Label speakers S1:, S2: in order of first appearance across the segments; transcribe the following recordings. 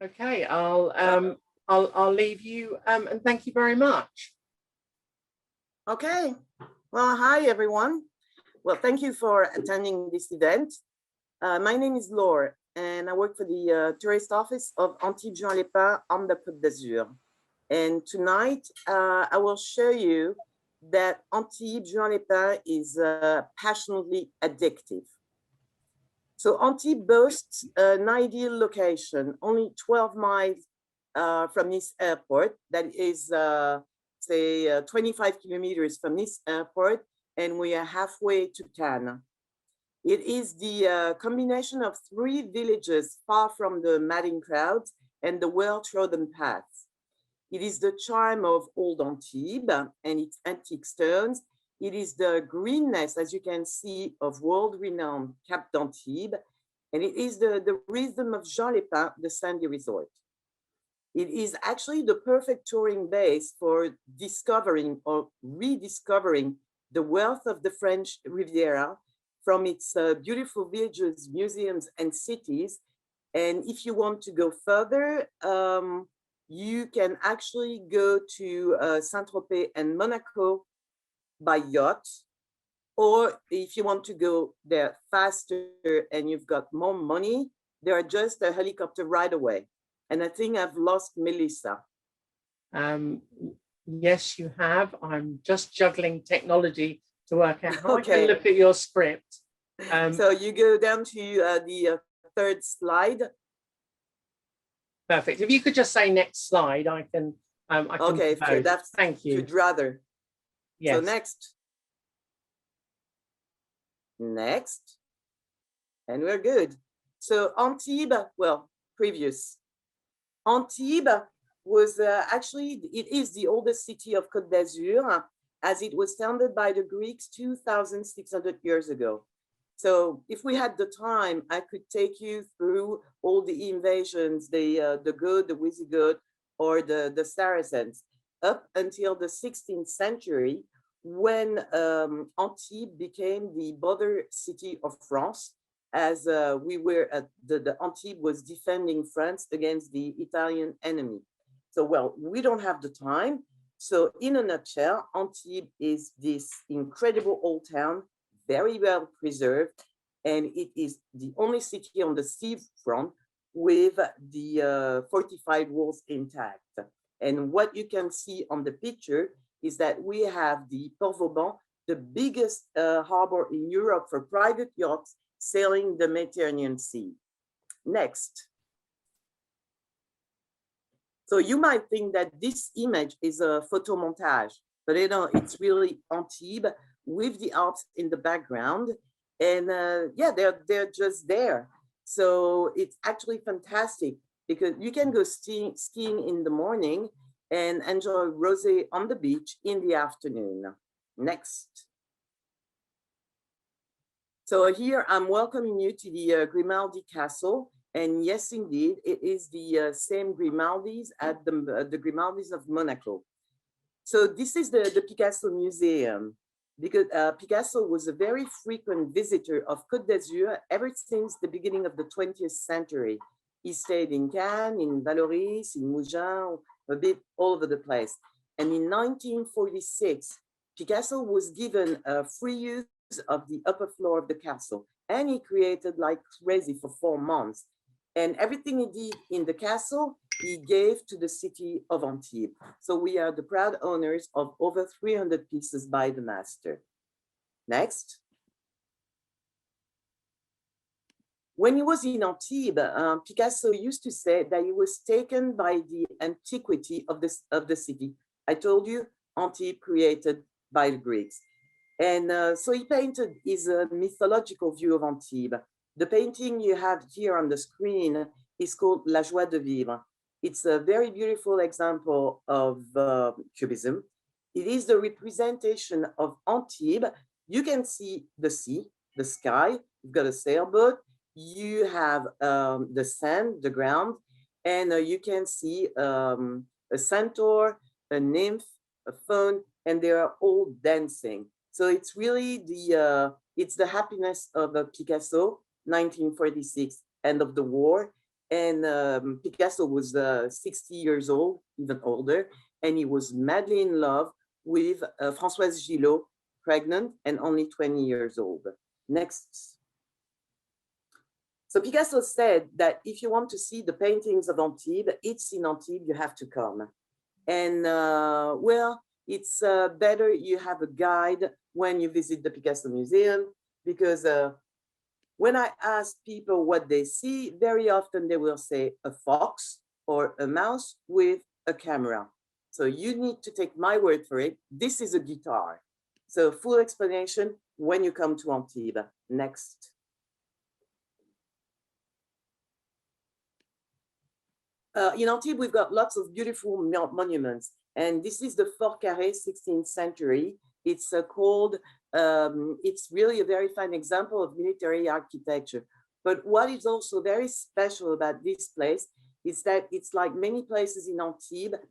S1: Okay, I'll leave you and thank you very much.
S2: Okay. Well, hi everyone. Well, thank you for attending this event. My name is Laure, and I work for the tourist office of Antibes Juan-les-Pins on the Côte d'Azur. And tonight, I will show you that Antibes Juan-les-Pins is passionately addictive. So Antibes boasts an ideal location, only 12 miles from Nice airport. That is, say, 25 kilometers from Nice airport, and we are halfway to Cannes. It is the combination of 3 villages far from the madding crowds and the well-trodden paths. It is the charm of old Antibes and its antique stones. It is the greenness, as you can see, of world-renowned Cap d'Antibes, and it is the rhythm of Juan-les-Pins, the sandy resort. It is actually the perfect touring base for discovering or rediscovering the wealth of the French Riviera from its beautiful villages, museums, and cities. And if you want to go further, you can actually go to Saint-Tropez and Monaco by yacht, or if you want to go there faster and you've got more money, there are just a helicopter ride away. And I think I've lost Melissa.
S1: Yes, you have. I'm just juggling technology to work out how I can look at your script.
S2: So you go down to the 3rd slide.
S1: Perfect. If you could just say next slide, I can.
S2: Okay, that's
S1: thank you.
S2: You'd rather.
S1: Yes.
S2: So next, and we're good. So Antibes, well, previous. Antibes was actually, it is the oldest city of Côte d'Azur, as it was founded by the Greeks 2,600 years ago. So if we had the time, I could take you through all the invasions, the Goths, the Visigoths, or the Saracens, up until the 16th century, when Antibes became the border city of France, as we were at the Antibes was defending France against the Italian enemy. So, well, we don't have the time. So in a nutshell, Antibes is this incredible old town, very well preserved, and it is the only city on the seafront with the fortified walls intact. And what you can see on the picture is that we have the Port Vauban, the biggest harbor in Europe for private yachts sailing the Mediterranean Sea. Next. So you might think that this image is a photo montage, but you know, it's really Antibes with the Alps in the background. And yeah, they're just there. So it's actually fantastic because you can go skiing in the morning and enjoy rosé on the beach in the afternoon. Next. So here I'm welcoming you to the Grimaldi Castle. And yes, indeed, it is the same Grimaldis at the Grimaldis of Monaco. So this is the Picasso Museum, because Picasso was a very frequent visitor of Côte d'Azur ever since the beginning of the 20th century. He stayed in Cannes, in Valoris, in Mougins, a bit all over the place. And in 1946, Picasso was given free use of the upper floor of the castle, and he created like crazy for 4 months. And everything he did in the castle, he gave to the city of Antibes. So we are the proud owners of over 300 pieces by the master. Next. When he was in Antibes, Picasso used to say that he was taken by the antiquity of the city. I told you, Antibes created by the Greeks. And so he painted his mythological view of Antibes. The painting you have here on the screen is called La Joie de Vivre. It's a very beautiful example of Cubism. It is the representation of Antibes. You can see the sea, the sky, you've got a sailboat, you have the sand, the ground, and you can see a centaur, a nymph, a faun, and they are all dancing. So it's really it's the happiness of Picasso, 1946, end of the war. And Picasso was 60 years old, even older, and he was madly in love with Françoise Gillot, pregnant and only 20 years old. Next. So Picasso said that if you want to see the paintings of Antibes, it's in Antibes, you have to come. And well, it's better you have a guide when you visit the Picasso Museum, because when I ask people what they see, very often they will say a fox or a mouse with a camera. So you need to take my word for it. This is a guitar. So full explanation when you come to Antibes. Next. In Antibes, we've got lots of beautiful monuments. And this is the Fort Carré, 16th century. It's called, it's really a very fine example of military architecture. But what is also very special about this place is that it's like many places in Antibes,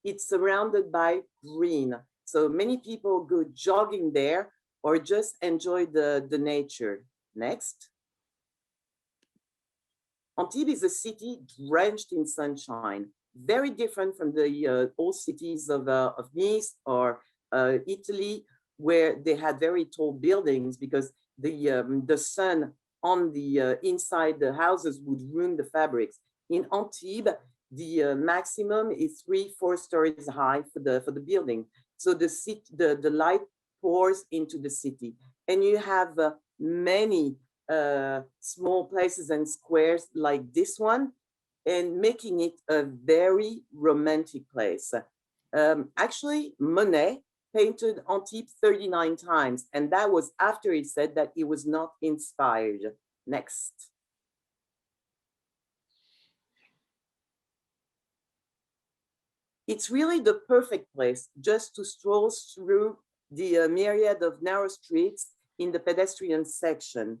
S2: it's surrounded by green. So many people go jogging there or just enjoy the nature. Next. Antibes is a city drenched in sunshine, very different from the old cities of Nice or Italy, where they had very tall buildings because the sun on the inside the houses would ruin the fabrics. In Antibes, the maximum is 3-4 stories high for the building. So the light pours into the city, and you have many small places and squares like this one, and making it a very romantic place. Actually, Monet painted Antibes 39 times, and that was after he said that he was not inspired. Next. It's really the perfect place just to stroll through the myriad of narrow streets in the pedestrian section.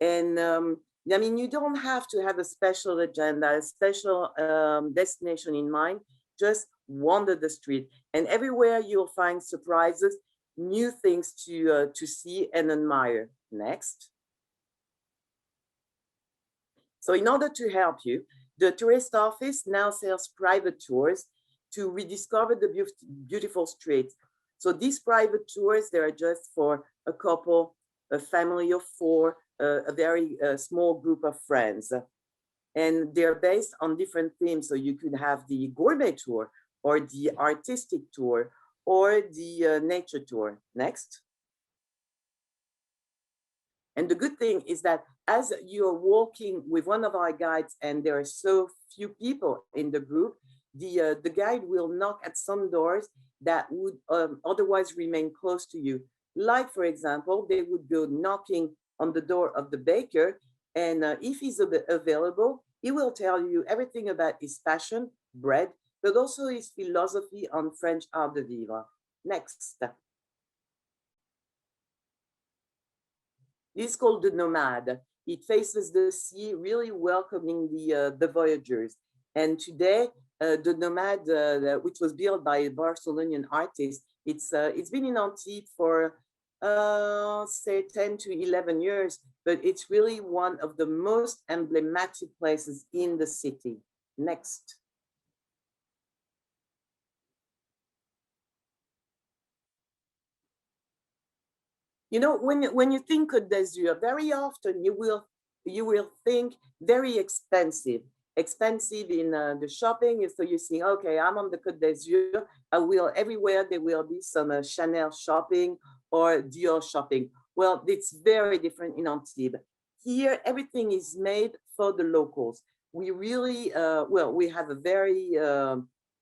S2: And I mean, you don't have to have a special agenda, a special destination in mind. Just wander the street, and everywhere you'll find surprises, new things to see and admire. Next. So in order to help you, the tourist office now sells private tours to rediscover the beautiful streets. So these private tours, they are just for a couple, a family of 4, a very small group of friends. And they're based on different themes. So you could have the gourmet tour, or the artistic tour, or the nature tour. Next. And the good thing is that as you're walking with one of our guides, and there are so few people in the group, the guide will knock at some doors that would otherwise remain closed to you. Like, for example, they would go knocking on the door of the baker, and if he's available, he will tell you everything about his passion, bread, but also his philosophy on French art de vivre. Next. This is called the Nomade. It faces the sea, really welcoming the voyagers. And today, the Nomade, which was built by a Barcelonian artist, it's been in Antibes for say 10 to 11 years, but it's really one of the most emblematic places in the city. Next. You know, when you think Côte d'Azur, very often you will think very expensive in the shopping. So you think, okay, I'm on the Côte d'Azur. Everywhere there will be some Chanel shopping or Dior shopping. Well, it's very different in Antibes. Here, everything is made for the locals. We really, we have a very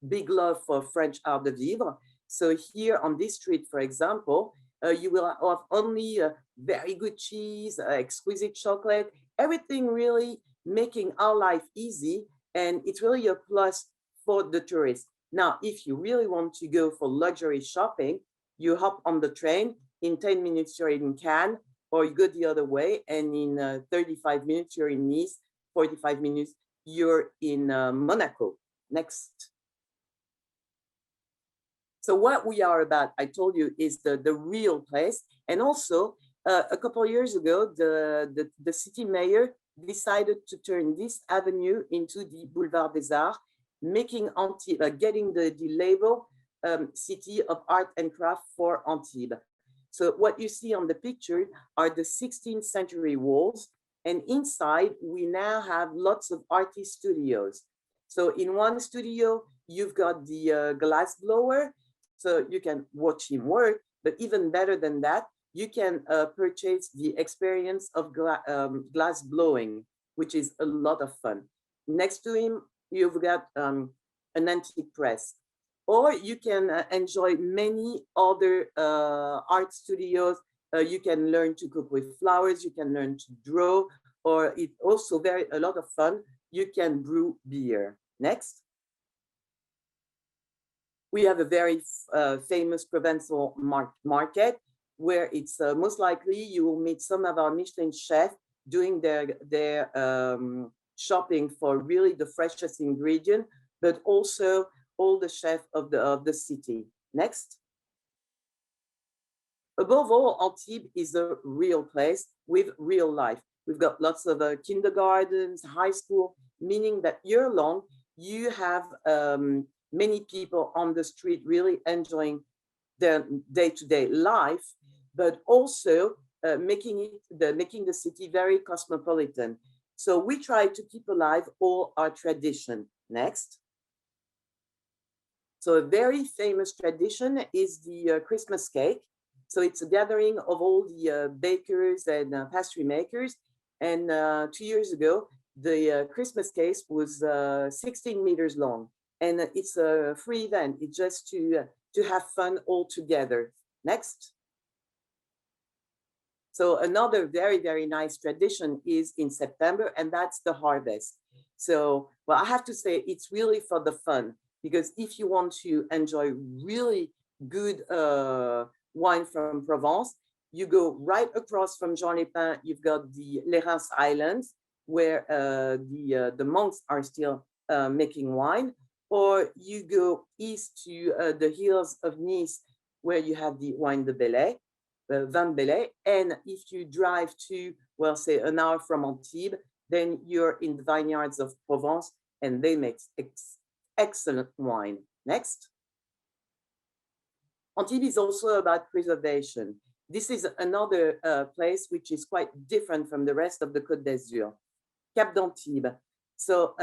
S2: big love for French art de vivre. So here on this street, for example, you will have only very good cheese, exquisite chocolate, everything really making our life easy. And it's really a plus for the tourists. Now, if you really want to go for luxury shopping, you hop on the train. In 10 minutes, you're in Cannes, or you go the other way. And in 35 minutes, you're in Nice. 45 minutes, you're in Monaco. Next. So what we are about, I told you, is the real place. And also, A couple of years ago, the city mayor decided to turn this avenue into the Boulevard des Arts, making Antibes, getting the label City of Art and Craft for Antibes. So what you see on the picture are the 16th century walls, and inside we now have lots of artist studios. So in one studio, you've got the glass blower, so you can watch him work, but even better than that, you can purchase the experience of glass blowing, which is a lot of fun. Next to him, you've got an antique press. Or you can enjoy many other art studios. You can learn to cook with flowers, you can learn to draw, or it's also a lot of fun, you can brew beer. Next. We have a very famous Provençal market, where it's most likely you will meet some of our Michelin chefs doing their shopping for really the freshest ingredient, but also all the chefs of the city. Next. Above all, Antibes is a real place with real life. We've got lots of kindergartens, high school, meaning that year long, you have many people on the street really enjoying their day-to-day life, but also making the city very cosmopolitan. So we try to keep alive all our tradition. Next. So a very famous tradition is the Christmas cake. So it's a gathering of all the bakers and pastry makers. And 2 years ago, the Christmas cake was 16 meters long. And it's a free event. It's just to have fun all together. Next. So another very, very nice tradition is in September, and that's the harvest. So, well, I have to say it's really for the fun, because if you want to enjoy really good wine from Provence, you go right across from Juan-les-Pins, you've got the Les Reims Islands, where the monks are still making wine, or you go east to the hills of Nice, where you have the wine de Belay, Vin de Belay, and if you drive to, well, say an hour from Antibes, then you're in the vineyards of Provence, and they make excellent wine. Next. Antibes is also about preservation. This is another place which is quite different from the rest of the Côte d'Azur, Cap d'Antibes. So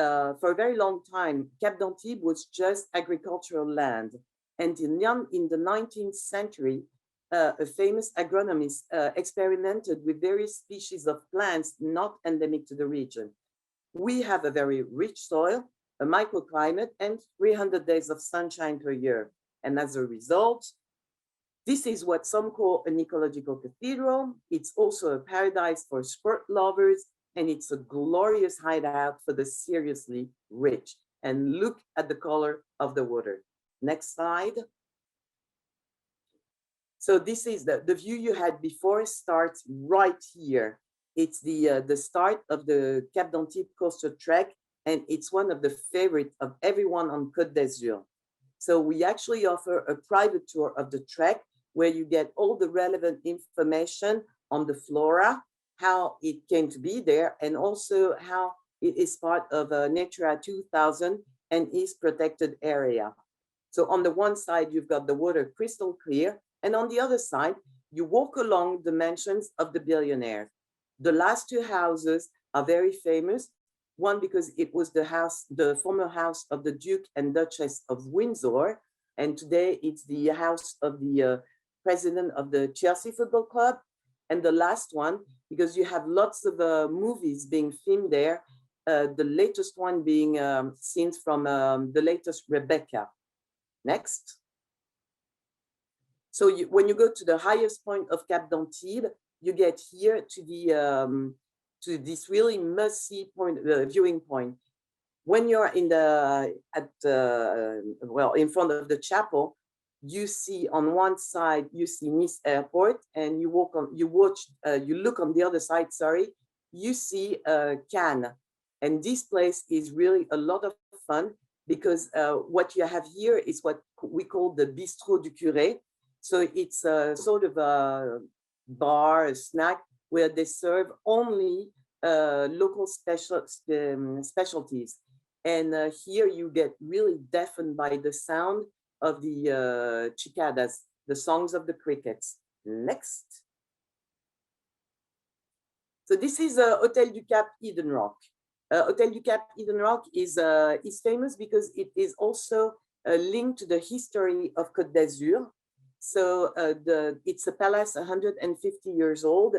S2: for a very long time, Cap d'Antibes was just agricultural land. And in the 19th century, a famous agronomist experimented with various species of plants not endemic to the region. We have a very rich soil, a microclimate, and 300 days of sunshine per year. And as a result, this is what some call an ecological cathedral. It's also a paradise for sport lovers, and it's a glorious hideout for the seriously rich. And look at the color of the water. Next slide. So this is the view you had before starts right here. It's the start of the Cap d'Antibes coastal trek, and it's one of the favorites of everyone on Côte d'Azur. So we actually offer a private tour of the trek, where you get all the relevant information on the flora, how it came to be there, and also how it is part of a Natura 2000 and is protected area. So on the one side, you've got the water crystal clear, and on the other side, you walk along the mansions of the billionaires. The last two houses are very famous. One, because it was the former house of the Duke and Duchess of Windsor, and today it's the house of the president of the Chelsea Football Club. And the last one, because you have lots of movies being filmed there, the latest one being scenes from the latest Rebecca. Next. So when you go to the highest point of Cap d'Antibes, you get here to this really must-see point, viewing point. When you're in in front of the chapel, you see on one side, you see Nice Airport, and you look on the other side, sorry, you see Cannes. And this place is really a lot of fun, because what you have here is what we call the Bistrot du Curé. So it's sort of bar, a snack, where they serve only local specialties. And here you get really deafened by the sound of the cicadas, the songs of the crickets. Next. So this is Hotel du Cap Eden Rock. Hotel du Cap Eden Rock is famous because it is also linked to the history of Côte d'Azur. So it's a palace 150 years old,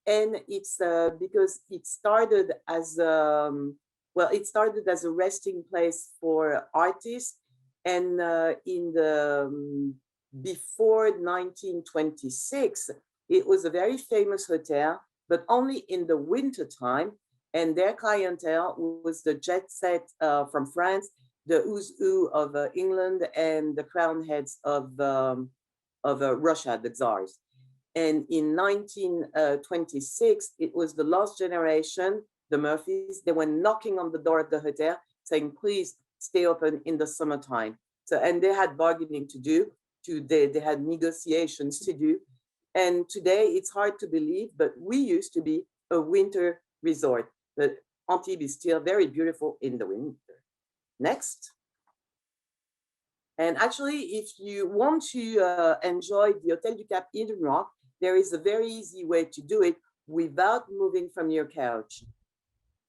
S2: and it's because it started as it started as a resting place for artists, and in the before 1926, it was a very famous hotel, but only in the winter time. And their clientele was the jet set from France, the who's who of England, and the crown heads of Russia, the czars. And in 1926, it was the last generation, the Murphys. They were knocking on the door of the hotel saying, please stay open in the summertime. So, and they had bargaining to do, they had negotiations to do. And today it's hard to believe, but we used to be a winter resort. But Antibes is still very beautiful in the winter. Next. And actually, if you want to enjoy the Hotel du Cap Eden Rock, there is a very easy way to do it without moving from your couch.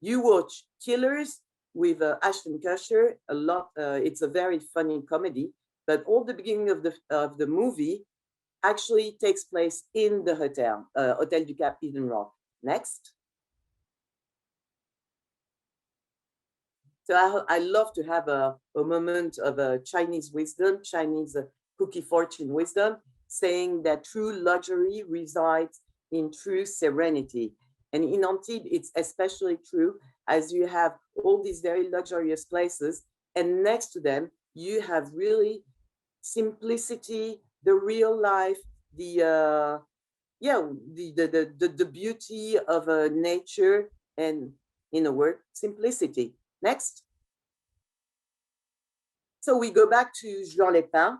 S2: You watch Killers with Ashton Kutcher a lot. It's a very funny comedy, but all the beginning of the movie actually takes place in the hotel, Hotel du Cap Eden Rock. Next. So I love to have a moment of Chinese wisdom, Chinese cookie fortune wisdom, saying that true luxury resides in true serenity. And in Antibes, it's especially true as you have all these very luxurious places, and next to them, you have really simplicity, the real life, the beauty of nature, and in a word, simplicity. Next. So we go back to Juan-les-Pins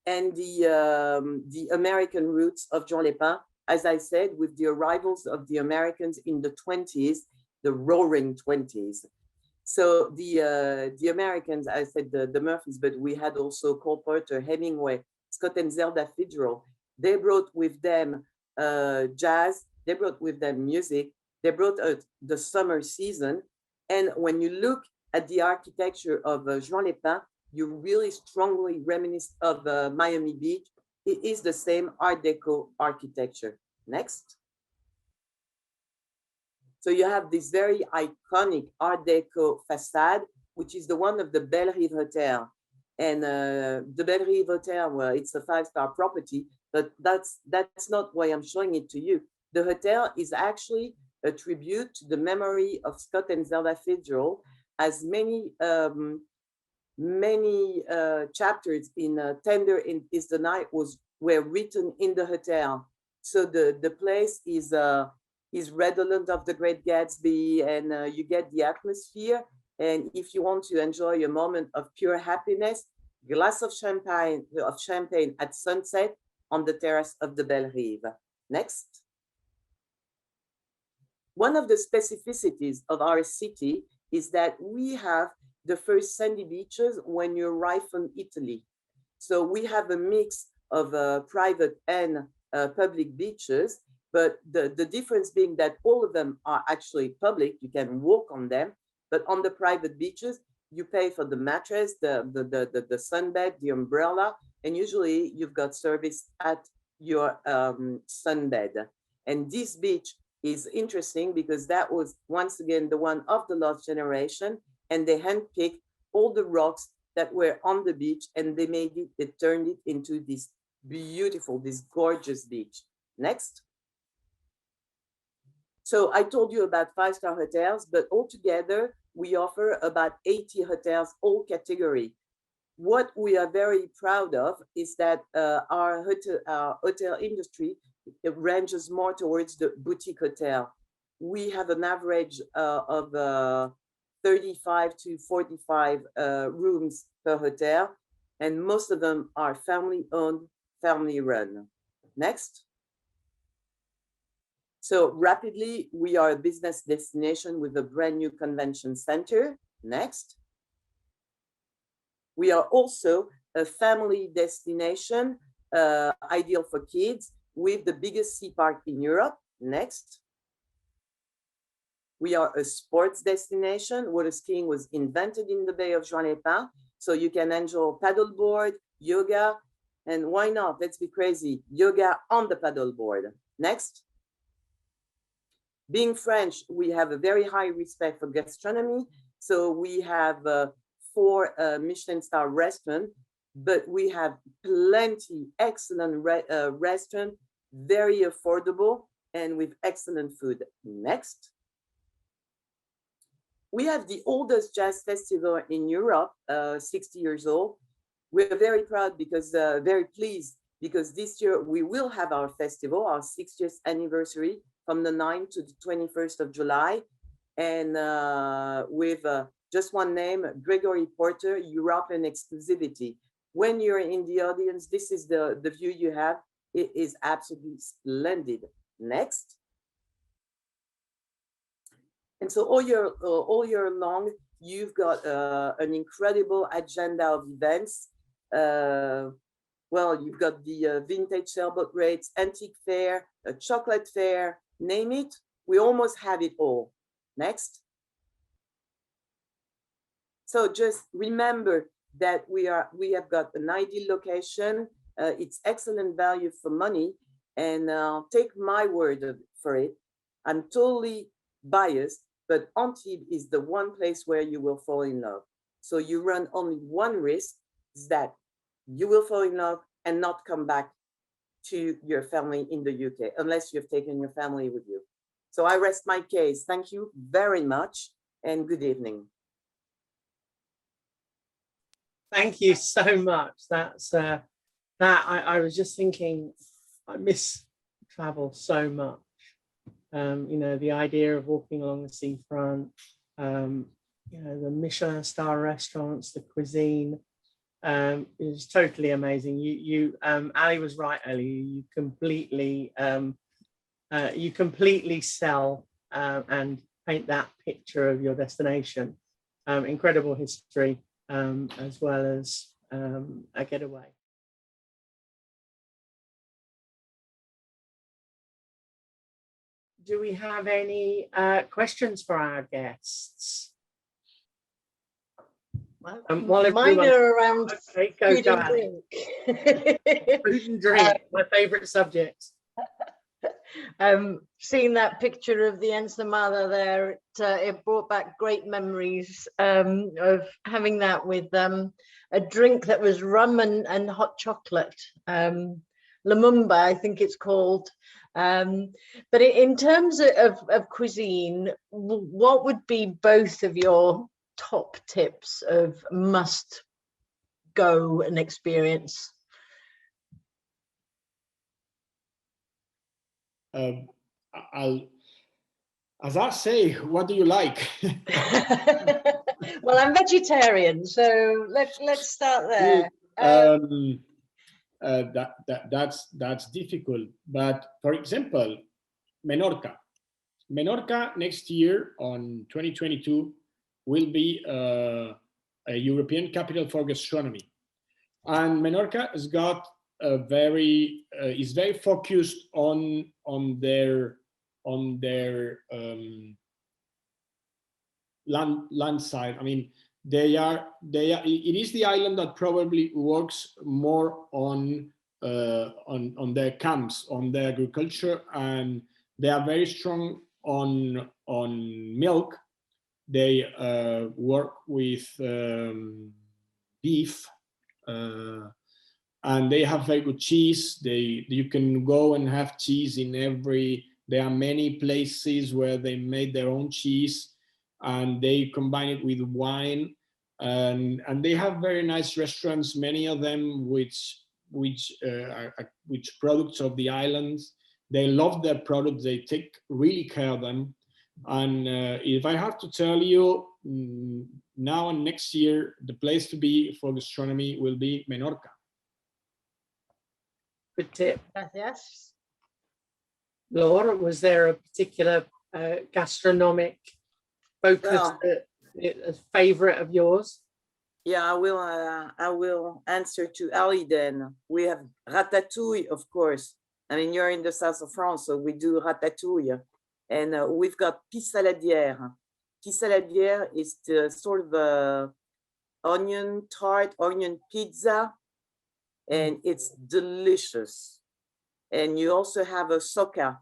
S2: and the American roots of Juan-les-Pins. As I said, with the arrivals of the Americans in the 20s, the roaring 20s. So the Americans, I said the Murphys, but we had also Cole Porter, Hemingway, Scott and Zelda Fitzgerald. They brought with them jazz, they brought with them music, they brought the summer season. And when you look at the architecture of Juan-les-Pins, you really strongly reminisce of Miami Beach. It is the same Art Deco architecture. Next. So you have this very iconic Art Deco facade, which is the one of the Belle Rive Hotel. And the Belle Rive Hotel, well, it's a 5-star property, but that's not why I'm showing it to you. The hotel is actually a tribute to the memory of Scott and Zelda Fitzgerald, as many chapters in Tender is the Night were written in the hotel. So the place is redolent of the Great Gatsby, and you get the atmosphere. And if you want to enjoy a moment of pure happiness, glass of champagne at sunset on the terrace of the Belle Rive. Next. One of the specificities of our city is that we have the first sandy beaches when you arrive from Italy. So we have a mix of private and public beaches, but the difference being that all of them are actually public, you can walk on them, but on the private beaches, you pay for the mattress, the sunbed, the umbrella, and usually you've got service at your sunbed. And this beach is interesting because that was once again the one of the last generation, and they handpicked all the rocks that were on the beach, and they turned it into this beautiful, this gorgeous beach. Next. So I told you about 5-star hotels, but altogether we offer about 80 hotels, all category. What we are very proud of is that our hotel industry, it ranges more towards the boutique hotel. We have an average of 35 to 45 rooms per hotel, and most of them are family-owned, family-run. Next. So rapidly, we are a business destination with a brand new convention center. Next. We are also a family destination, ideal for kids, with the biggest sea park in Europe. Next. We are a sports destination. Water skiing was invented in the Bay of Juan-les-Pins, so you can enjoy paddleboard, yoga, and why not? Let's be crazy. Yoga on the paddleboard. Next. Being French, we have a very high respect for gastronomy. So we have 4 Michelin star restaurants, but we have plenty excellent restaurants, very affordable and with excellent food. Next. We have the oldest jazz festival in Europe, 60 years old. We're very proud because, very pleased because this year we will have our festival, our 60th anniversary from the 9th to the 21st of July. And with just one name, Gregory Porter, European exclusivity. When you're in the audience, this is the view you have. It is absolutely splendid. Next. And so all year long, you've got an incredible agenda of events. Well, you've got the vintage sailboat rates, antique fair, a chocolate fair, name it. We almost have it all. Next. So just remember that we have got an ideal location. It's excellent value for money, and take my word for it. I'm totally biased, but Antibes is the one place where you will fall in love. So you run only one risk, is that you will fall in love and not come back to your family in the UK, unless you've taken your family with you. So I rest my case. Thank you very much and good evening.
S1: Thank you so much. That's I was just thinking, I miss travel so much. You know, the idea of walking along the seafront, you know, the Michelin star restaurants, the cuisine, is totally amazing. Ali was right earlier. You completely sell and paint that picture of your destination. Incredible history, as well as a getaway. Do we have any questions for our guests?
S3: Well, mine are around food and drink.
S1: Food and drink, my favourite subject.
S3: Seeing that picture of the ensaimada there, it brought back great memories of having that with a drink that was rum and hot chocolate. Lumumba, I think it's called. But in terms of cuisine, what would be both of your top tips of must go and experience?
S4: As I say, what do you like?
S3: Well, I'm vegetarian, so let's start there.
S4: That's difficult. But for example, Menorca next year on 2022 will be a European capital for gastronomy, and Menorca has got a is very focused on their land side. I mean, it is the island that probably works more on their camps, on their agriculture, and they are very strong on milk. They work with beef, and they have very good cheese. You can go and have cheese in there are many places where they made their own cheese, and they combine it with wine, and they have very nice restaurants, many of them which products of the islands. They love their products, they take really care of them. And if I have to tell you, now and next year, the place to be for gastronomy will be Menorca.
S1: Good tip.
S3: Yes.
S1: Laura, was there a particular gastronomic focus,
S2: Well,
S1: a favorite of yours?
S2: yeah, I will answer to Ali then. We have ratatouille, of course. I mean, you're in the south of France, so we do ratatouille. And we've got pissaladière. Pissaladière is the sort of onion tart, onion pizza, and it's delicious. And you also have a soca.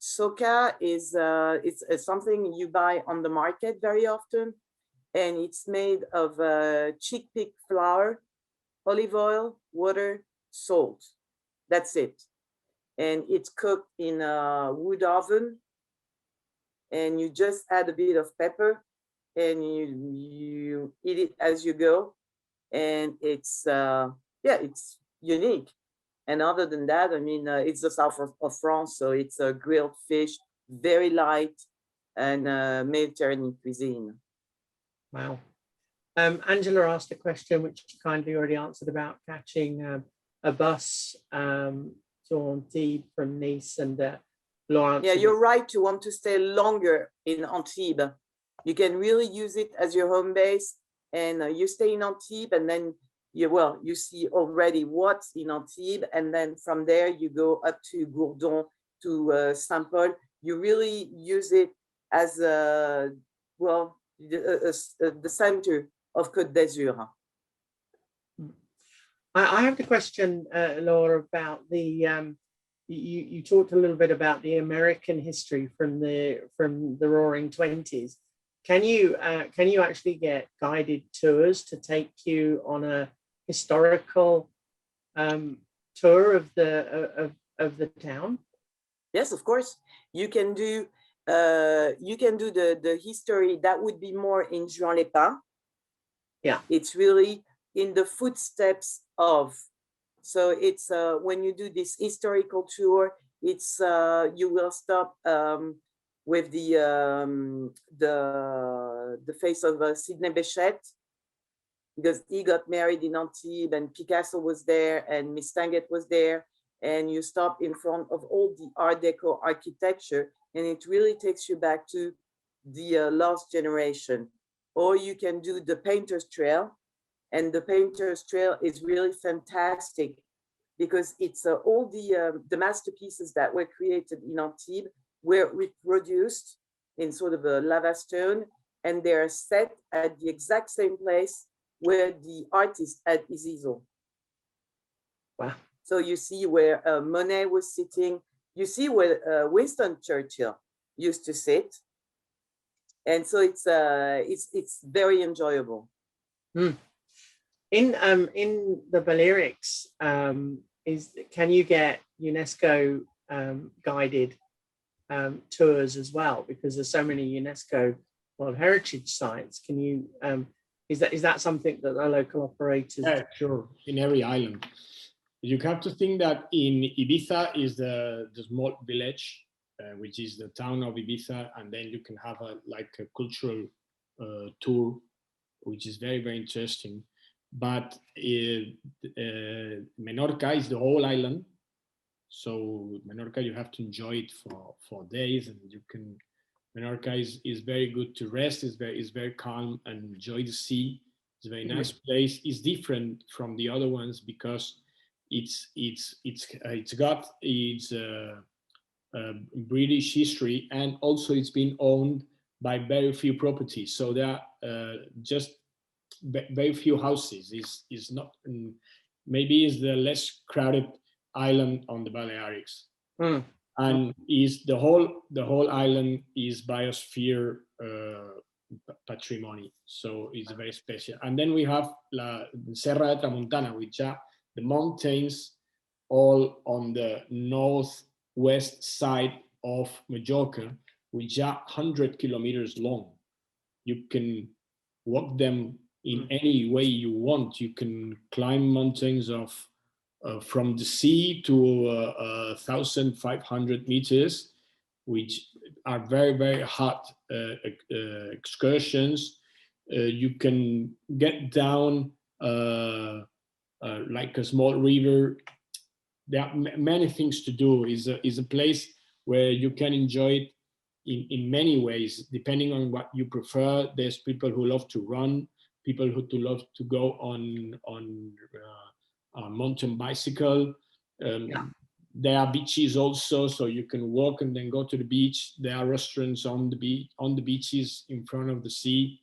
S2: Soca is it's something you buy on the market very often, and it's made of chickpea flour, olive oil, water, salt. That's it. And it's cooked in a wood oven, and you just add a bit of pepper, and you eat it as you go, and it's it's unique. And other than that, I mean, it's the south of France, so it's a grilled fish, very light, and Mediterranean cuisine.
S1: Wow. Angela asked a question which you kindly already answered about catching a bus to Antibes from Nice, and Laure.
S2: Yeah, you're right to want to stay longer in Antibes. You can really use it as your home base, and you stay in Antibes, and then you see already what's in Antibes, and then from there you go up to Gourdon, to Saint-Paul. You really use it as the center of Côte d'Azur.
S1: I have the question, Laura, about the you talked a little bit about the American history from the Roaring '20s. Can you actually get guided tours to take you on a historical tour of the town?
S2: Yes, of course. You can do the history. That would be more in Juan-les-Pins.
S1: Yeah,
S2: it's really in the footsteps of. So it's when you do this historical tour, it's you will stop with the face of Sidney Bechet, because he got married in Antibes, and Picasso was there, and Miss Tanguet was there, and you stop in front of all the Art Deco architecture, and it really takes you back to the lost generation. Or you can do the Painter's Trail, and the Painter's Trail is really fantastic because it's all the masterpieces that were created in Antibes were reproduced in sort of a lava stone, and they're set at the exact same place where the artist had his easel.
S1: Wow.
S2: So you see where Monet was sitting, you see where Winston Churchill used to sit. And so it's very enjoyable.
S1: Mm. In the Balearics, can you get UNESCO guided tours as well? Because there's so many UNESCO World Heritage sites. Can you is that something that the local operators?
S4: Yeah, sure. In every island, you have to think that in Ibiza is the small village, which is the town of Ibiza, and then you can have a cultural tour, which is very, very interesting. But Menorca is the whole island, so Menorca you have to enjoy it for days, and you can. Menorca is very good to rest. It's very calm and enjoy the sea. It's a very nice place. It's different from the other ones because it's got its British history, and also it's been owned by very few properties. So there are just very few houses. Is not maybe is the less crowded island on the Balearics. And is the whole island is biosphere patrimony, so it's very special. And then we have la Serra de Tramuntana, which are the mountains all on the northwest side of Majorca, which are 100 kilometers long. You can walk them in any way you want. You can climb mountains of from the sea to 1,500 meters, which are very, very hot excursions. You can get down like a small river. There are many things to do. Is a place where you can enjoy it in many ways, depending on what you prefer. There's people who love to run, people who love to go on a mountain bicycle. There are beaches also, so you can walk and then go to the beach. There are restaurants on the beaches in front of the sea.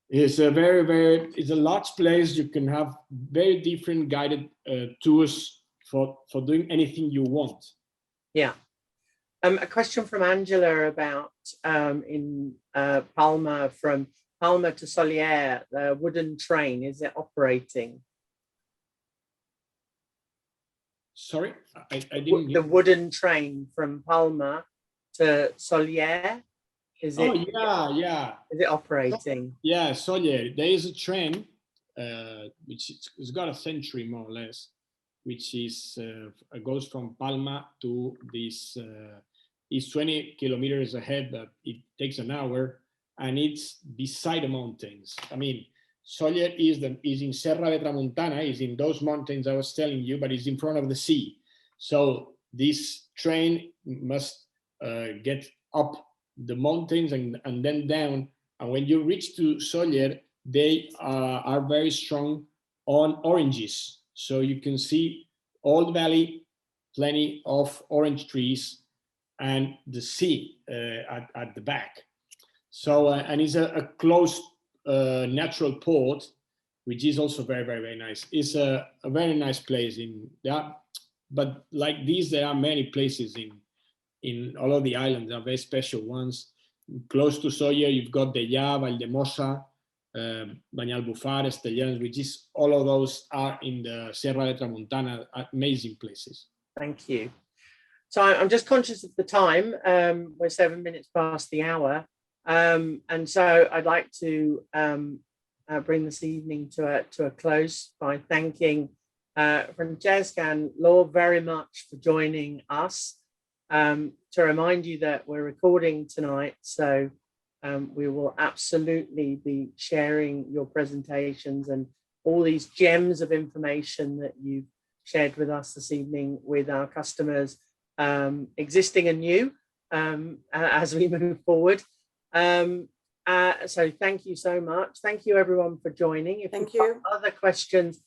S4: It's a it's a large place. You can have very different guided tours for doing anything you want.
S1: Yeah. A question from Angela about in Palma, from Palma to Solier, the wooden train, is it operating?
S4: Sorry, I didn't hear.
S1: The wooden train from Palma to Solier, is it?
S4: Oh, yeah.
S1: Is it operating?
S4: Yeah, Solier. There is a train which has got a century more or less, which is goes from Palma to this. It's 20 kilometers ahead, but it takes an hour, and it's beside the mountains. I mean, Solier is in Serra de Tramuntana, is in those mountains I was telling you, but it's in front of the sea. So this train must get up the mountains and then down. And when you reach to Solier, they are very strong on oranges. So you can see all the valley, plenty of orange trees, and the sea at the back. So, and it's a closed natural port, which is also very, very, very nice. It's a very nice place but like these, there are many places in all of the islands, are very special ones. Close to Solier, you've got Deià, Valldemossa, Banyalbufar, Estellans, which is, all of those are in the Serra de Tramuntana, amazing places.
S1: Thank you. So I'm just conscious of the time. We're 7 minutes past the hour. And so I'd like to bring this evening to a close by thanking Francesca and Laure very much for joining us. To remind you that we're recording tonight, so we will absolutely be sharing your presentations and all these gems of information that you've shared with us this evening with our customers, existing and new, as we move forward. So thank you so much. Thank you everyone for joining. If
S2: Thank
S1: you've
S2: you.
S1: got other questions,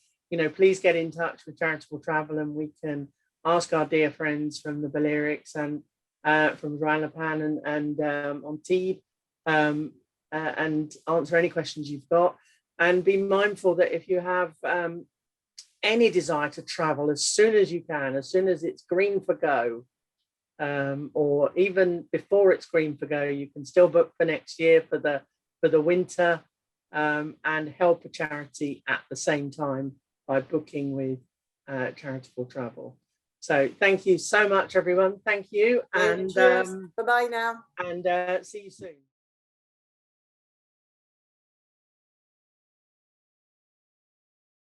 S1: please get in touch with Charitable Travel, and we can ask our dear friends from the Balearics and from Juan-les-Pins and Antibes, and answer any questions you've got. And be mindful that if you have any desire to travel as soon as you can, as soon as it's green for go, or even before it's green for go, you can still book for next year for the winter, and help a charity at the same time by booking with Charitable Travel. So thank you so much, everyone. Thank you.
S2: Cheers. Bye-bye now.
S1: And see you soon.